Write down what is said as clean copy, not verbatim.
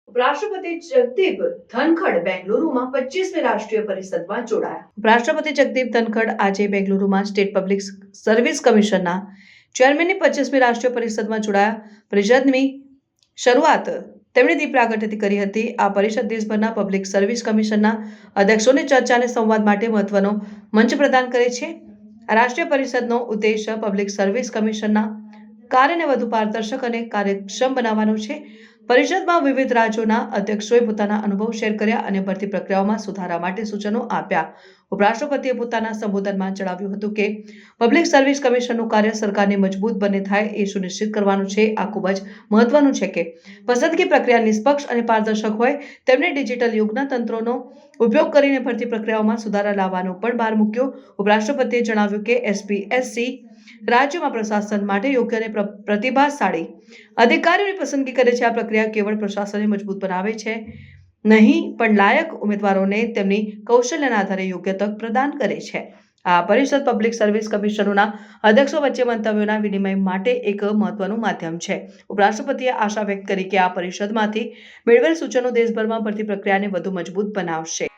ઉપરાષ્ટ્રપતિ જગદીપ ધનખડ બેંગલુરુમાં 25મી રાષ્ટ્રીય પરિષદમાં જોડાયા. ઉપરાષ્ટ્રપતિ જગદીપ ધનખડ આજે બેંગલુરુમાં સ્ટેટ પબ્લિક સર્વિસ કમિશનના ચેરમેનની 25મી રાષ્ટ્રીય પરિષદમાં જોડાયા. પરિષદની શરૂઆત તેમણે દીપ પ્રાગટ્યથી કરી હતી. આ પરિષદ દેશભરના પબ્લિક સર્વિસ કમિશનના અધ્યક્ષોને ચર્ચા અને સંવાદ માટે મહત્વનો મંચ પ્રદાન કરે છે. આ રાષ્ટ્રીય પરિષદનો ઉદ્દેશ પબ્લિક સર્વિસ કમિશનના કાર્યને વધુ પારદર્શક અને કાર્યક્ષમ બનાવવાનો છે. પરિષદમાં વિવિધ રાજ્યોના અધ્યક્ષોએ પોતાના અનુભવ શેર કર્યા અને ભરતી પ્રક્રિયાઓમાં સુધારા માટે સૂચનો આપ્યા. ઉપરાષ્ટ્રપતિએ પોતાના સંબોધનમાં જણાવ્યું હતું કે પબ્લિક સર્વિસ કમિશનનું કાર્ય સરકારની મજબૂત બને થાય એ સુનિશ્ચિત કરવાનું છે. આ ખૂબ જ મહત્વનું છે કે પસંદગી પ્રક્રિયા નિષ્પક્ષ અને પારદર્શક હોય. તેમણે ડિજિટલ યુગના તંત્રોનો ઉપયોગ કરીને ભરતી પ્રક્રિયાઓમાં સુધારા લાવવાનો પણ ભાર મૂક્યો. ઉપરાષ્ટ્રપતિએ જણાવ્યું કે એસપીએસસી રાજ્યોમાં પ્રશાસન માટે યોગ્ય અને પ્રતિભાશાળી અધિકારીઓની પસંદગી કરે છે. આ પ્રક્રિયા કેવળ પ્રશાસનને મજબૂત બનાવે છે નહીં, પણ લાયક ઉમેદવારોને તેમની કૌશલ્યના આધારે યોગ્ય તક પ્રદાન કરે છે. આ પરિષદ પબ્લિક સર્વિસ કમિશનોના અધ્યક્ષો વચ્ચે મંતવ્યોના વિનિમય માટે એક મહત્વનું માધ્યમ છે. ઉપરાષ્ટ્રપતિએ આશા વ્યક્ત કરી કે આ પરિષદમાંથી મેળવેલ સૂચનો દેશભરમાં ભરતી પ્રક્રિયાને વધુ મજબૂત બનાવશે.